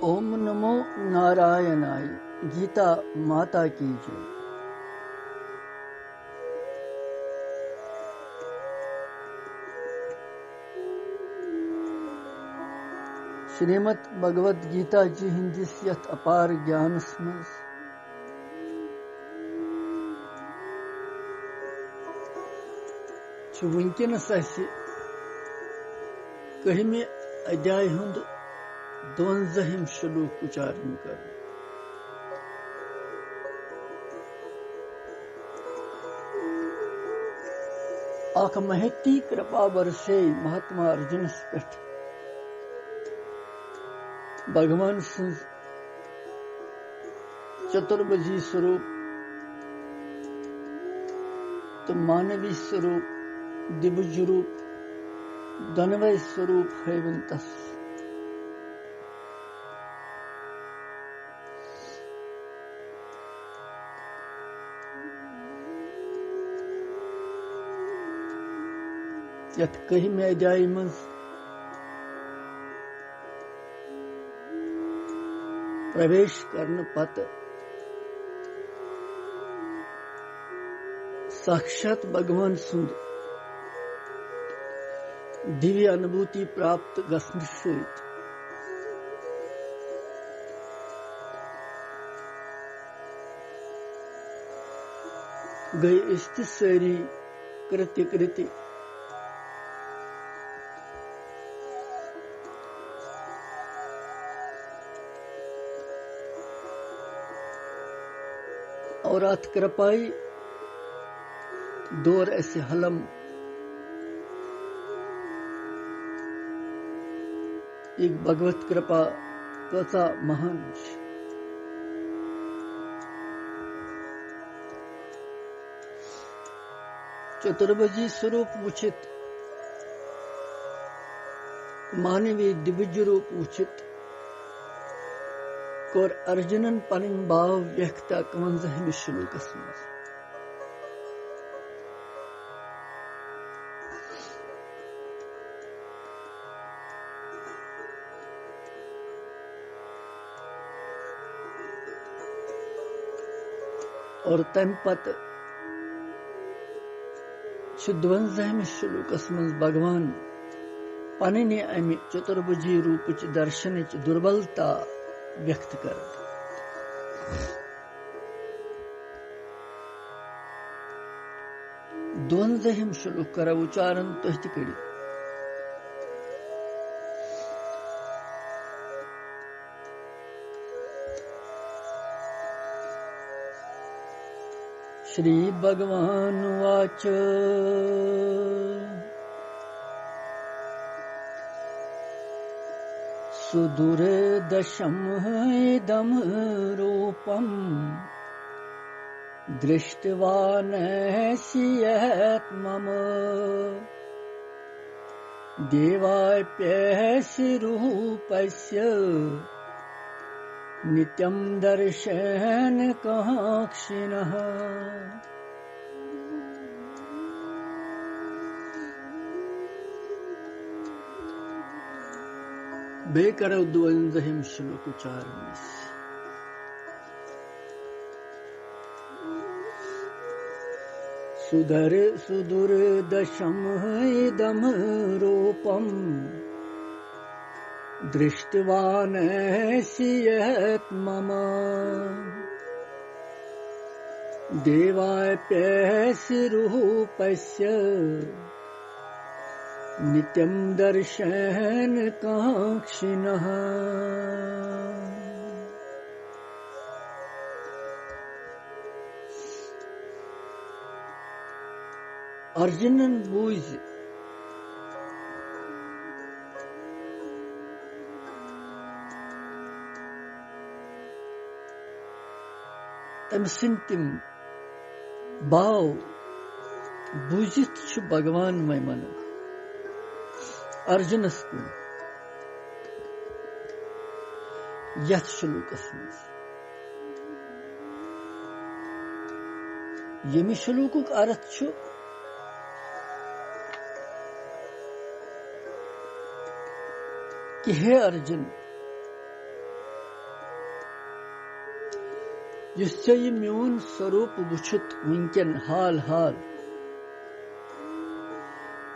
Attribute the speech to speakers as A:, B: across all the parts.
A: ओम नमो नारायणाय। गीता माता की जय। श्रीमद् भगवद गीता जी हिंदिस यथ अपार ज्ञानस मज वुनकनस कहमे अध्याय हुंद 52 श्लोक उच्चारण कर। अख महती कृपा बरसे महात्मा अर्जुनस पे भगवान सं चतुर्भुजी स्वरूप तो मानवी स्वरूप दिव्य रूप धनवय स्वरूप हैवंतस यथ कही में अध्याय मज प्रवेश करने पत साक्षात भगवान सुंद दिव्य अनुभूति प्राप्त गसन सहित गई स्थित सारी कृति कृति और अथ कृपाई दौर ऐसे हलम एक भगवत कृपा त्वचा महान चतुर्भुजी स्वरूप उचित मानवीय दिव्य रूप उचित और अर्जुनन पन भाव व्यक्त 51 श्लोकस मज। और तम पत 52 श्लोकस मज भगवान पन्ने अमि चतुर्भुजी रूप दर्शन दुर्बलता व्यक्त कर। द्वंद्वहिम श्लोक कर उच्चारण तो करी। श्री भगवान वाच सुदुर्दशम इदं रूपम दृष्टवानसि यत् मम देवाप्यस्य रूपस्य नित्यं दर्शनकाङ्क्षिणः। बेकर 52 श्लोक उच्चारण। सुदुर्दशम इदं रूपम दृष्टवानसि यत् मम देवाप्यस्य रूपस्य नित्यं दर्शनकाङ्क्षिणः। अर्जुनन बूझ तम सिंतिम भाव बूझित छु भगवान में मन अर्जुनस कुन यथ श्लोकस मज। यमि श्लोकुक अर्थ छु कि हे अर्जुन युस चे ये म्यून स्वरूप वुछित वुंकन हाल हाल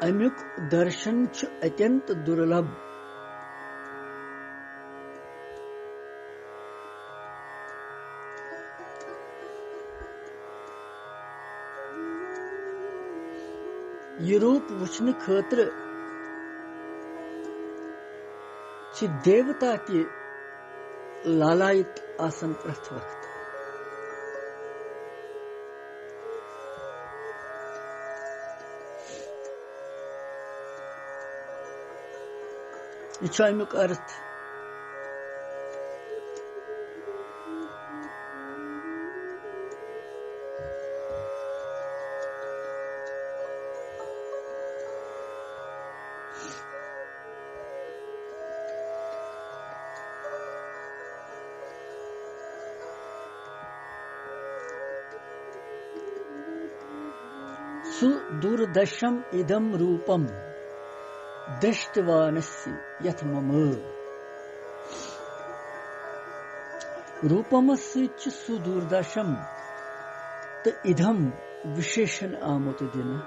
A: अमुक दर्शन छु अत्यंत दुर्लभ। ये रूप वुछन खतर छि देवता के लालायित आसन प्रथ वक्त। ये अमुक अर्थ। सुदुर्दशम इदम रूपम दृष्टवानस्य यथ मम। रूपमस्य च सुदुर्दशम त इदम विशेषण आमुत दिन।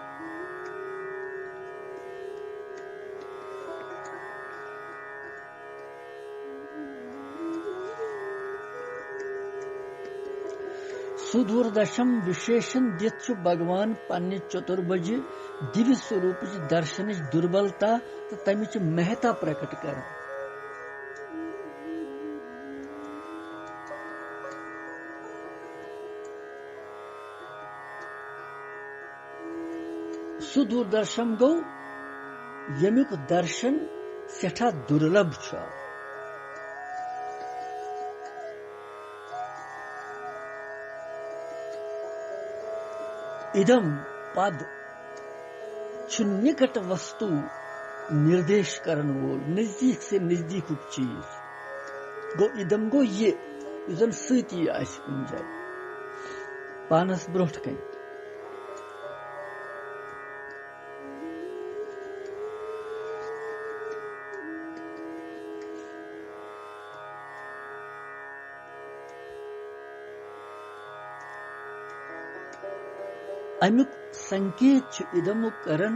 A: सुदूरदशम विशेषण दित भगवान पन्ने चतुर्भुज दिव्य स्वरूप दर्शन दुर्बलता तो तमिच महता प्रकट कर। सुदूरदर्शम गो यमुक दर्शन सेठा दुर्लभ छ। इदम पद निकट वस्तु निर्देश करन वोल नजदीक से नजदीक चीज गो। इदम गो ये जन सती आस कुन जाए पानस ब्रोट कन। अमुक संकेत इदम करन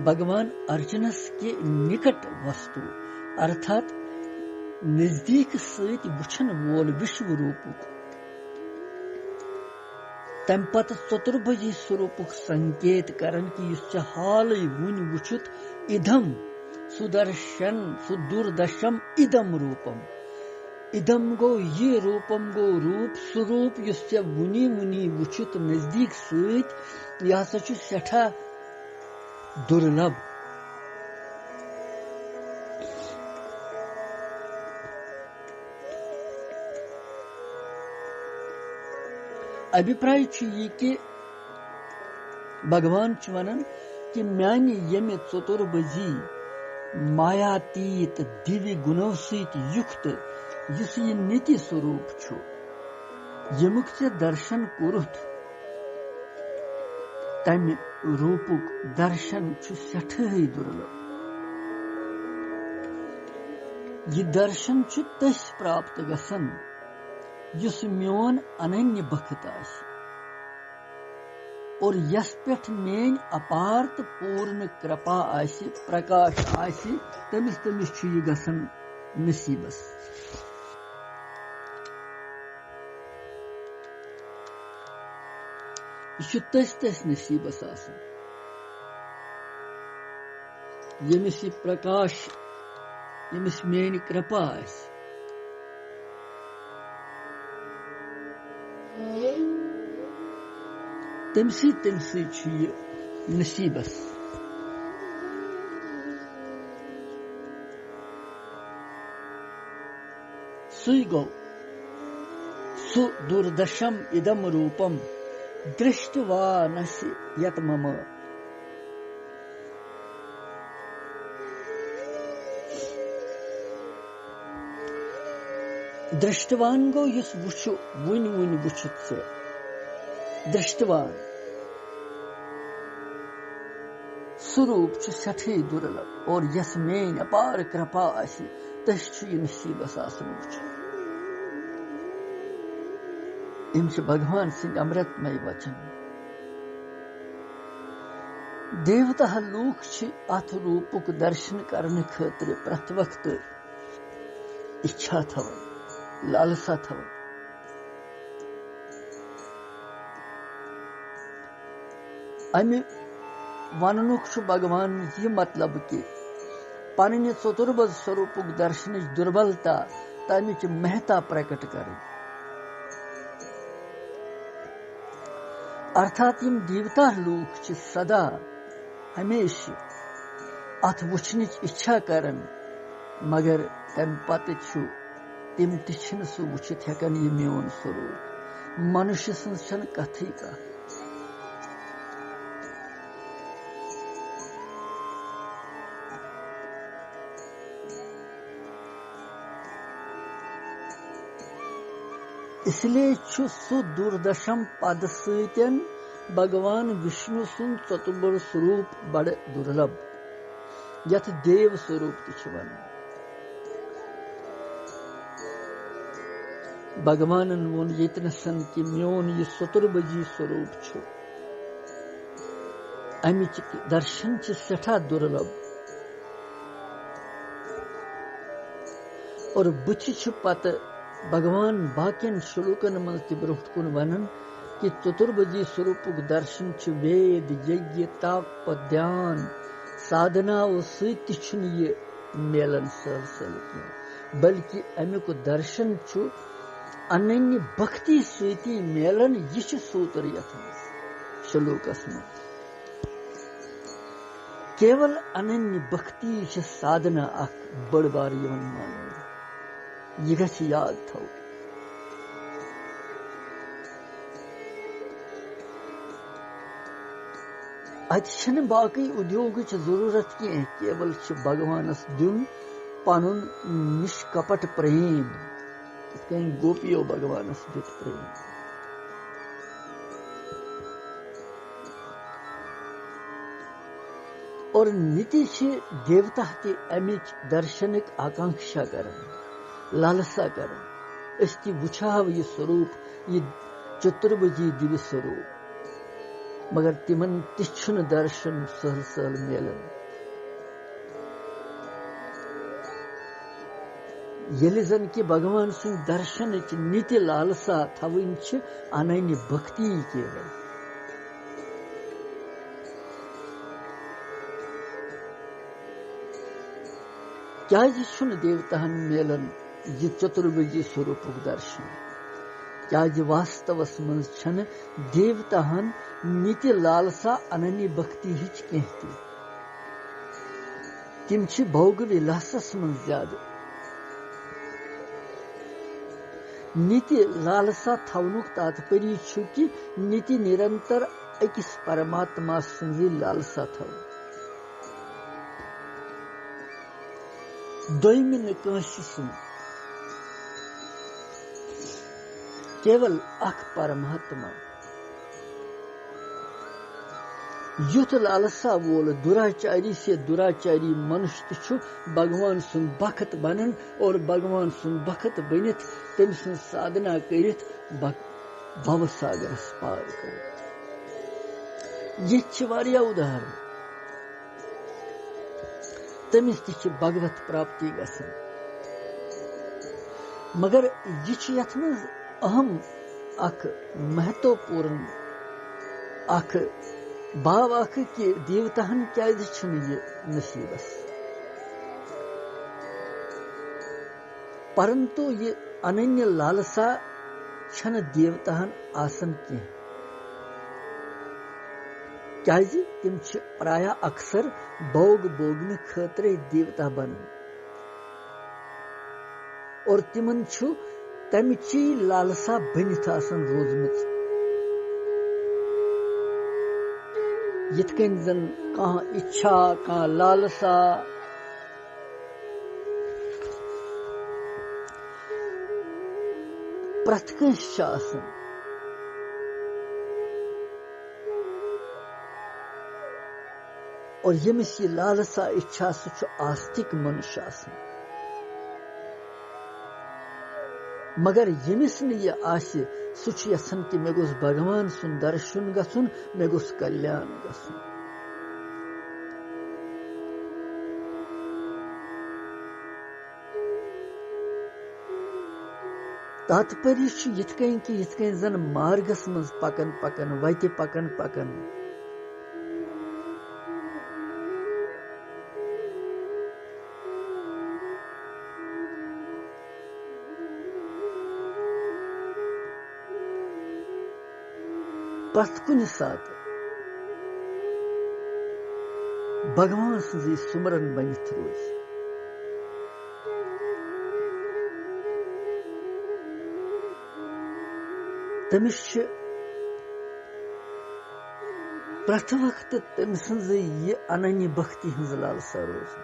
A: भगवान अर्जुनस के निकट वस्तु अर्थात नजदीक सहित वुछन वोल विश्व रूप तम पत चतुर्भुजी स्वरूप संकेत करन कि युस हाल वुन वुछुत इदम सुदर्शन सुदुर्दशम इदम रूपम। इदम गो ये रूपम गो रूप स्वरूप युस वुनी वुनी वुछुत नजदीक सहित यह सेठा दुर्लभ। अभिप्राय ये कि भगवान वनन कि म्यान यमे चतुर्भुजी मायातीत दिव्य गुणों सहित युक्त युस ये नीति स्वरूप छु यमुक से दर्शन कुरुत तम रूपुक दर्शन छु सठही दुर्लभ। ये दर्शन छु तस प्राप्त गसन युस म्योन अनन्य भक्त आसि और यस पेठ मेन अपार्त पूर्ण कृपा आसि प्रकाश आसि तमिस तमिस छु ये गसन नसीबस। यह तस तस नसीबस आसन यमिस यह प्रकाश यमिस मेन कृपा आसि। तमसी नसीबस। सुई गो सुदुर्दशम इदम रूपम दृष्टवानस्य यत मम। दृष्टवान गो युस वुछु वुन वुन वुछुत से दृष्टवान स्वरूप छु सठे दुर्लभ और यस मेन अपार कृपा आसि तस छु ये नसीबस आसन वुछु। इन भगवान सिंह अमृतमय वचन देवता लूक अथ रूपुक दर्शन करने खतर प्रत वक्त इच्छा थवन लालसा थवन अमि वननुक भगवान यह मतलब कि पन्ने चतुर्भुज स्वरूपुक दर्शन दुर्बलता तमिच महता प्रकट कर अर्थात यम देवता लूक सदा हमेशा अथ वुचन इच्छा करन मगर तम पत तिम तह वुचित हेकन यह मोन स्वरूप मनुष्य सं कथी कह इसलिए सु दुर्दशम पद सतन भगवान विष्णु सुन चतुर्भुज स्वरूप बड़ दुर्लभ यथ देव स्वरूप वन भगवान वोन यतनसन कि मोन यह चतुर्भुजी स्वरूप अमिच दर्शन सठा दुर्लभ और बुछ पत भगवान बाकिन श्लोकन मज ब्रोट कुन वनन कि चतुर्भुजी स्वरूपुक दर्शन वेद यज्ञ तप ध्यान साधना मेलन सल सल बल्कि अमुक दर्शन अनन्य भक्ति सती मेलन यह सूत्र यथ श्लोकस मज केवल अनन्य भक्ति साधना अख बड़ बार मान यह गछ याद थो अत बाकी उद्योग जरूरत कह केवल भगवानस दिन पनुन निष्कपट प्रेम कहीं गोपियों भगवानस दित प्रेम और नीति देवता ते अमिच दर्शनिक आकांक्षा करन लालसा कर वुछाव यह स्वरूप यह चतुर्भुजी दिव्य स्वरूप मगर तिमन तिछुन दर्शन सहल सहल मेलन यलि जन कि भगवान सुन दर्शन नित्य लालसा थवन अनन्य भक्ति केवल क्या देवतान मेलन यह चतुर्भुजी स्वरूपुक दर्शन क्या वास्तवस मज देवतान नित्य लालसा अनन्य भक्ति हिच कहती तिम भोग विलासस मज ज्यादा नित्य लालसा थवनुक तात्पर्य कि नित्य निरंतर अकिस परमात्मा सजी लालसा थव दोयमिन कांस्य सुन केवल अख परमात्मा युथ लालसा वोल दुराचारी से दुराचारी मनुष्य भगवान सुन बखत बनन और भगवान सुन बखत बनित तम सुन साधना करित भव सागरस पार कर यह उदाहरण तमिस तह भगवत प्राप्ति गसन मगर यह अहम अख महत्वपूर्ण अख भाव अख कि देवतान क्या नसीबस परंतु ये अनन्य लालसा छन देवतान आसन क्या तिम प्राय अक्सर भोग भोगने खतरे देवता बन और तिमन तमिची लालसा बनित रोजमत यिथकन जन कहाँ इच्छा कहाँ लालसा प्रथ कस और यमिस यह लालसा इच्छा सह आस्तिक मनुष्य मगर यमिस न ये आसि सु छु यछन कि मे गोस भगवान सुन दर्शन गसुन मे गोस कल्याण गसुन तात्पर्य छु यितकन कि यितकन जन मार्गस मज पकन पकन वति पकन पकन पथ कुन साथ भगवान सजी सुमरन बनित रोज तमिस प्रथ वक्त तम सज ये अनन्य भक्ति हज लालसा रोज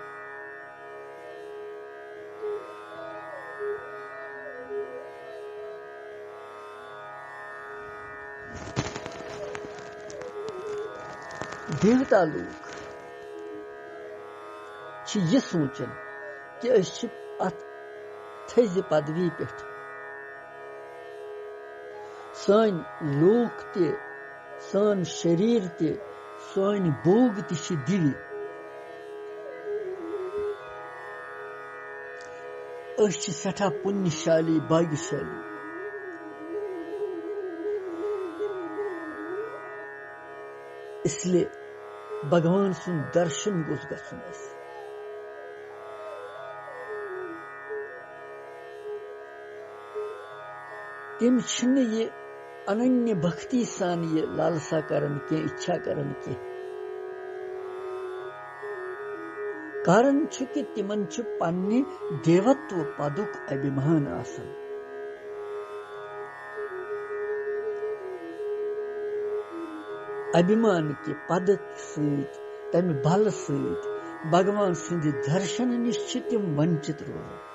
A: देवता लोग ये सोचन कि अत थज पदवी पे सन लोक ते सन शरीर ते सन भोग ते दिव्य सठा पुण्यशाली भाग्यशाली इसलिए भगवान सुन दर्शन गोस गसुन तम ये अनन्य भक्ति सान ये लालसा करन के इच्छा करन के कारण छु कि तिमन छु पन्ने देवत्व पदुक अभिमान आसन अभिमान के पद सहित तम बल सहित भगवान सिंध दर्शन निश्चित वंचित रोज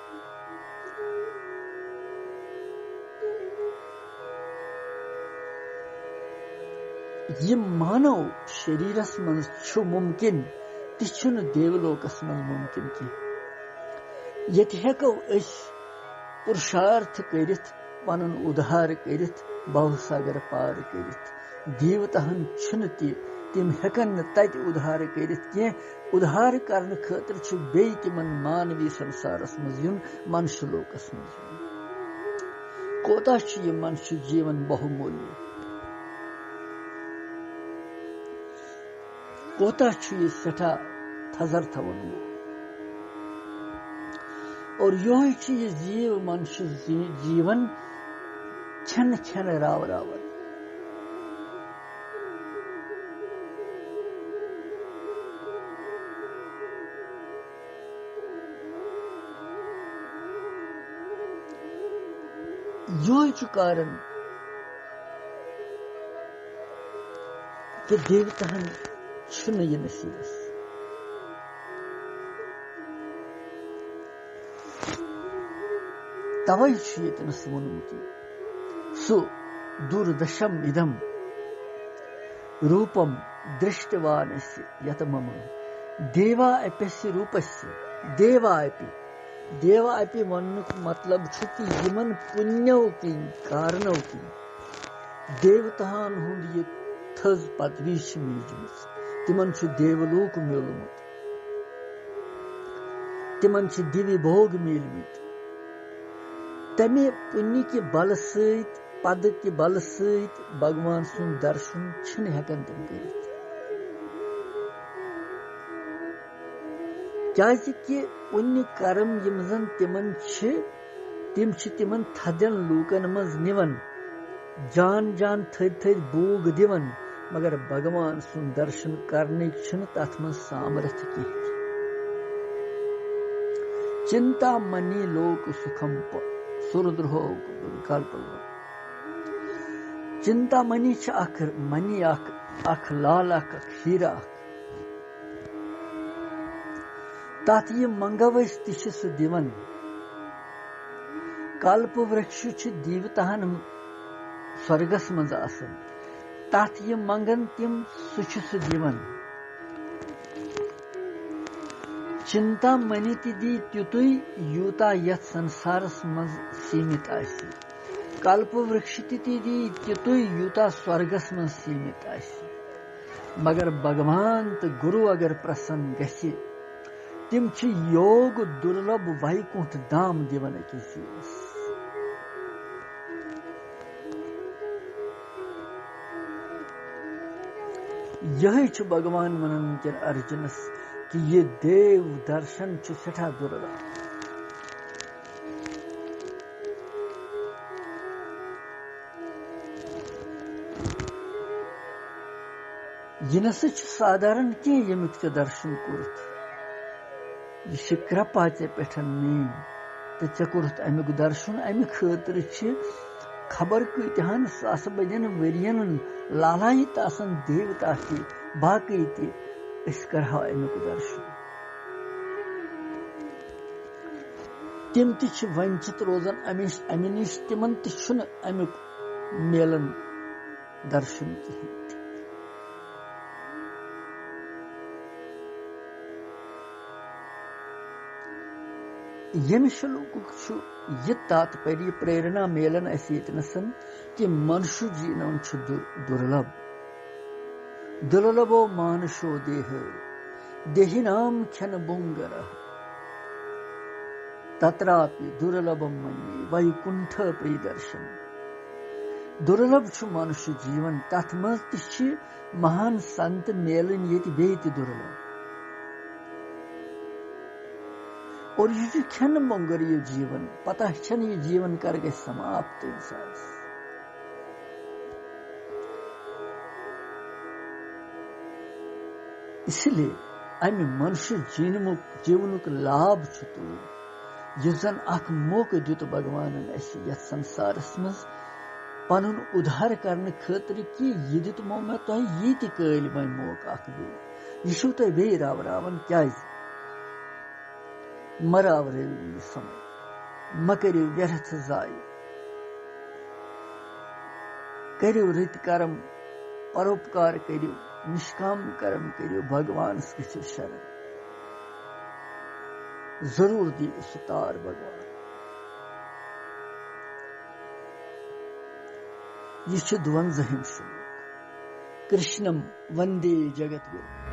A: ये मानव शरीरस मन छु मुमकिन तिछुन देवलोकस मन मुमकिन की यत हेको अस पुरुषार्थ करित पन उद्धार करित बहुसागर पार करित देवताहन छुन तिम हेकन तत उद्धार करित के उद्धार करन खातिर छु बे तिमन मानवी संसारस मज युन मनुष्य लोकस मज कोता छु ये मनुष्य जीवन बहुमूल्य कोता छु ये सठा थजर थवन और यो छु ये जीव मनुष्य जीवन छन छन राव रावल यो छु कारण कि देवताहन छुन ये नसीबस तवै छु यतनस वनुमति सु दुर्दशम इदम रूपम दृष्टवानस्य यत मम देवा अपस्य रूपस्य देवा अपि वनुक मतलब छु कि यमन पुण्यो की कारणो की देवताहन हुंद ये थज पदवी छु मिलजमस तिमन छु देवलोक मिलमुत तिमन छु दिव्य भोग मिलमित तमे पुण्य के बल सहित पद के बल सहित भगवान सुन दर्शन छन हेकन तम करित क्या कि पुण्य कर्म यम जन तिमन तिम तिमन थदन लूकन मज निवन जान जान थद भोग दिवन मगर भगवान सुन दर्शन करने तथ मन सामर्थ्य की चिंता मनी लोक सुखम सुरद्रोह कल्प चिंता मनी मनी अख लाल अख हीरा तथ ये मंगवस सु दिवन कल्प वृक्ष देवताहन स्वर्गस मज आसन तथ ये मंगन तिम सु दिवन चिंता मनि दी त्युतुई यूता यथ संसारस मज सीमित आसी कल्प वृक्ष दी त्युतुई यूता स्वर्गस मज सीमित आसी मगर भगवान तो गुरु अगर प्रसन्न गसी तिम छि योग दुर्लभ वैकुंठ धाम दिवन अकिस यही छु भगवान वनन के अर्जुनस कि ये देव दर्शन छु सठा दुर्लभ यनस साधारण के यमिक दर्शन कुर्त यह कृपा ऐ पे मीन तो ऐ कुर्त अमुक दर्शन अमि खतर खबर कतहन सास बदन वरियन लालायित आसन देवता थी बाकी थी करहा अमुक दर्शन तिम ति वंचित रोजन अमि निश तिमन तुन अमुक मिलन दर्शन कहें यम श्लोक यह तात्पर्य प्रेरणा मेलन असन कि मनुष्य जीवन दुर्लभ दुर्लभो मानुषो देह देहिनाम क्षण बुंगर तत्रापि दुर्लभम मन्ये वैकुंठ प्रियदर्शन दुर्लभ मनुष्य जीवन तथ मज महान संत मेलन ये बेत दुर्लभ और ये क्षण मंगर ये जीवन पता छन ये जीवन कर गए समाप्त इंसान इसलिए अमि मनुष्य जीवनुक लाभ तुल जन अख मौके दुत भगवान यथ संसारस मज पन उद्धार करने खतर कि यह दुतमो मे तुह ये कल वो मौका अख यह तुह बे रावरावन क्या मरावरे समय म करो व्यर्थ जाय करो रित कर्म परोपकार करो निष्काम कर्म करो भगवान गो शरण जरूर दी सुतार भगवान यह 52 श्लोक कृष्णम वंदे जगत गुरु।